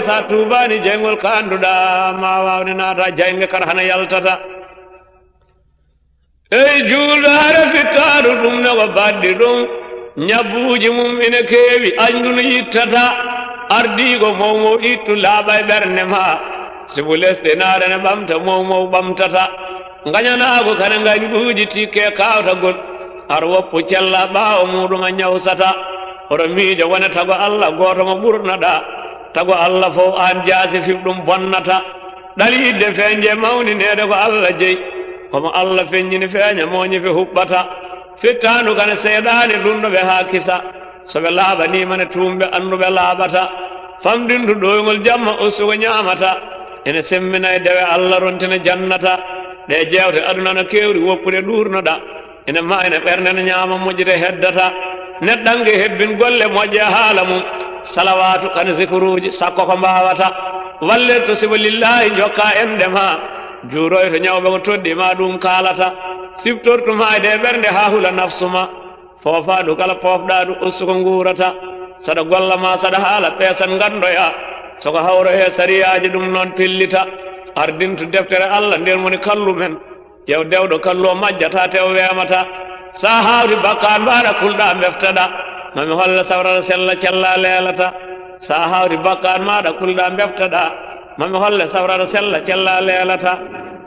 sa tubani jengol kanduda ma wawni nata jange kar hana yaltata ey julɗo hara fittaɗo ɗum nawa badɗi ɗum ñabbuji mum ina keewi añduno yittata ardigo mowmow ittu laaɓa e ɓernde ma sibu lesɗe naɗene ɓamta mowmow ɓamtata gañanago kane gañguji tikke kawtagol ar woppu cella ɓawo muɗum a ñawsata oto miijo wone tago allah goto mo ɓurnaɗa tago allah fof an jaasi fiɓɗum bonnata ɗaliidde feñje mawninede ko allah jeyi komo allah feññini feeña moñife huɓɓata fittandu kane seeɗani ɗumɗoɓe ha kisa soɓe laaɓanimane tumɓe anduɓe laaɓata famɗindu ɗoygol jamma ustugo ñamata ene semmina e dewe allah rontine jannata ɗe jewte aduna no kewri woppude ɗurnoɗa ene ma ene ɓernde no ñama moƴƴite heddata neɗɗange hebbin golle moƴƴe haala mum salawatu kane zikruji sakko ko mbawata wallirto sibo lillahi jokka enɗe ma juuroy to ñawɓe ko toddima ɗum kalata siftortuma de ɓernde ha hula nafsuma foofaɗu kala pofɗaɗu ustuko guurata saɗa gollama saɗa haala peesan gandoya soko hawro he sariyaji ɗum noon pillita ardintu deftere allah nden woni kallu men yew dewɗo kallu o majjata te o wemata sa hawri bakkat mbaɗa kulɗa beftaɗa mami holla sawrata sella cella leelata sa hawri bakkat maɗa kulɗa beftaɗa mami holle sawrata sella cella leelata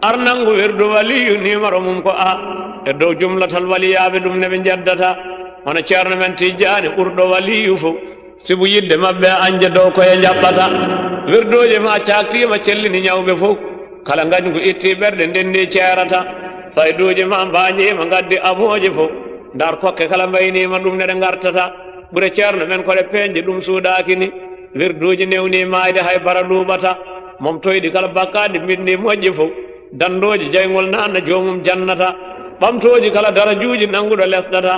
arnangu wirdu waliyu nimaro mum ko a e dow jumlatal waliyaɓe ɗum neɓe jeddata hono ceerno men tijjani ɓurɗo waliyu fo sibu yidde mabɓe anje dow koye jaɓɓata wirdoje ma caktima cellini ñawɓe fof kala gañgu itti ɓerɗe ndendi ceerata fayduji ma mbañima gaddi amoje fof dar kokke kala mbaynima ɗum neɗe gartata ɓuure ceerno men koɗe peñje ɗum suuɗakini wirduji newni mayde hay bara luuɓata mom toyɗi kala bakkaɗi mbindi moƴƴi fof dandoji jaygol nanna jomum jannata ɓamtoji kala darajuji nanguɗo lesɗata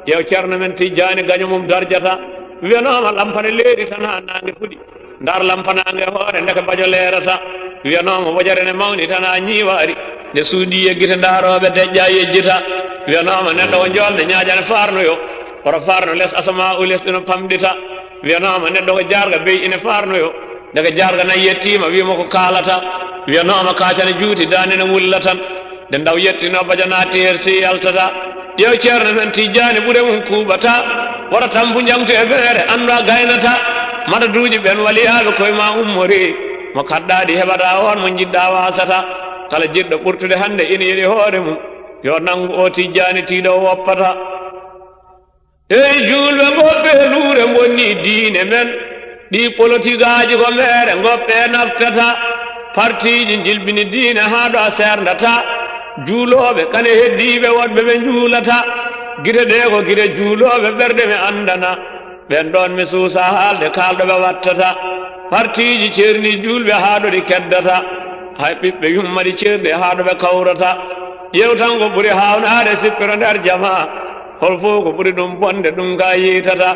yew ceerno men tijjani gañomum darjata wiyanoma lampane leeri tan ha nangue fuɗi dar lampanangue hoore ndeke bajo leerata wiyanoma wojarene mawni tan ha ñiwari nde suuɗi yeggite daroɓe deƴƴa yejjita wiyanoma neɗɗo o jolde ñaƴane farnoyo oto farno less asama u lesɗino pamɗita wiyanoma neɗɗo ko jarga beyi ine farnoyo ndeke jarga nan yettima wima ko kalata wiyanoma kacane juuti danene wulla tan nde daw yettino bajana teer si yaltata ƴew ceerno men tijjani ɓuure mum kuuɓata wara tampu jangtu e ɓeere annda gaynata madaduji ɓen waliyaɓe koye ma ummori mo kaɗɗaɗi heɓata on mo jiɗɗa wasata kala jiɗɗo ɓurtude hande ina yiɗi hoore mum yo nangu o tijjani tiiɗo o woppata ey julɓe goɓɓe luure bonni diine men ɗi politique aji ko meere goɓɓe naftata partiji jilbini diine ha ɗo a serdata juuloɓe kane heddiɓe woɗɓe ɓe juulata guite ɗe ko guite juuloɓe ɓerɗe ɓe andana ɓen ɗon mi suusa haalde kalɗoɓe wattata partiji ceerni julɓe ha ɗo ɗi keddata hay ɓiɓɓe yummaɗi ceerɗe ha ɗo ɓe kawrata ƴew tan ko ɓuuri hawnade sippiro nder jama hol fof ko ɓuuri ɗum bonde ɗum ga yiitata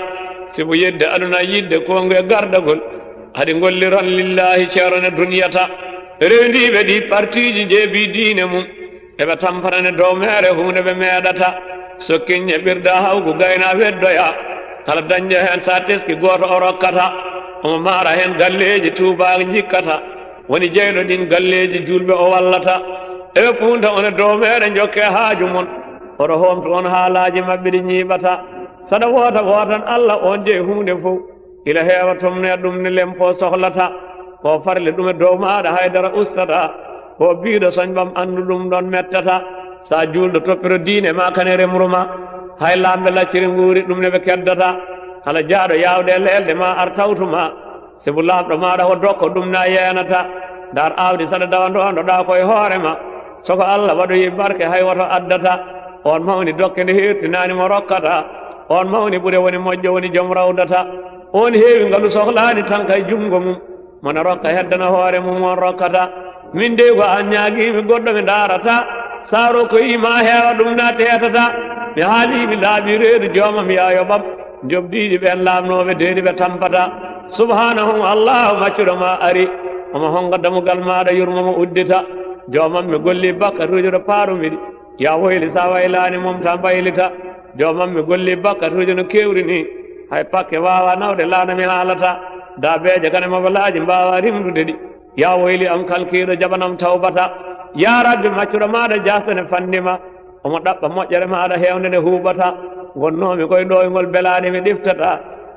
sibo yidde aduna yidde kongu e gardagol haɗi golliran lillahi ceerone duniyata rewdiɓe ɗi partiji jeebi diine mum eɓe tampanane dow mere hunde ɓe meeɗata sokkinñe ɓirda hawgu gayna weddoya kala dañƴe hen sa teski goto o rokkata omo maara hen galleji tubago jikkata woni jeyɗo ɗin galleji julɓe o wallata eɓe punta one dow mere jokke haaju mon oto homto on haalaji mabɓe ɗi ñiiɓata saɗa wota wotan allah on jeeyi hunde fof ila heewa tomne ɗum ne lempo sohlata ko farle ɗum e dow maɗa haydara ustata ko biiɗo soñɓam andu ɗum ɗon mettata sa julɗo toppiro diine ma kane remruma hay lamɓe lacciri nguuri ɗum ne ɓe keddata kala jaaɗo yawde lelde ma ar tawtuma sibu lamɗo maɗa ko dokko ɗum na yenata dar awdi saɗa dawa ndondoɗa koye hoorema soko allah waɗoyi barke hay woto addata on mawni dokke nde hertinani mo rokkata on mawni ɓuure woni moƴƴo woni joom rawdata on heewi ngalu sohlani tan kay jungo mum mona rokka heddana hoore mum on rokkata min de ko an ñaaguimi goɗɗo mi darata saaro ko yima heewa ɗum na tetata mi haalimi laaɓi reedu joomam ya yoɓam jobdiɗi ɓen laamnoɓe deeni ɓe tampata subhanahu allahu maccuɗo ma ari omo honga damugal maɗa yurmomo uddita joomam mi golli bakkatuji ɗo paarumiɗi ya woyli sa waylani mum ta baylita joomam mi golli bakkatuji no kewri ni hay pakke wawa nawde laana mi haalata daabeeje kane mabalaaji mbaawa rimdude ɗi ya woyli am kalkiiɗo jaɓanam tawbata ya rabbi maccuro maaɗa jasane fandima omo ɗaɓɓa moƴƴere maaɗa heewde nde huuɓata gonnoomi koye ɗoyngol belaade mi ɗiftata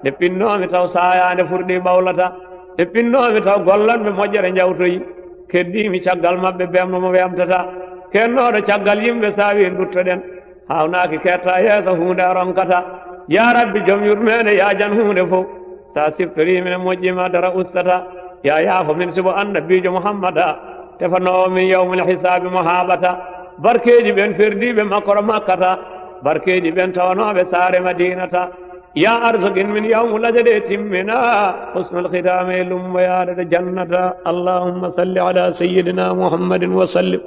nde pinnoomi taw saayaande furɗi ɓawlata nde pinnoomi taw gollanɓe moƴƴere jawtoyi keddiimi caggal maɓɓe bemno mo wemtata kennooɗo caggal yimɓe saawi duttoɗen hawnaaki ketta yeeso huunde a ronkata ya rabbi joom yurmeede yaajan huunde fof sa siftoriimi ne moƴƴima dara ustata ya yaafo min sibo annabiijo muhammada tefanoowo min yawmul hisaabi mo haaɓata barkeeji ɓen ferdiiɓe makkoro makkata barkeeji ɓen tawanooɓe saare madinata ya arsukin min yawmul ajade timmina husnul khitame lummoyaade jannata allahumma salli ala sayyidina muhammadin wa sallim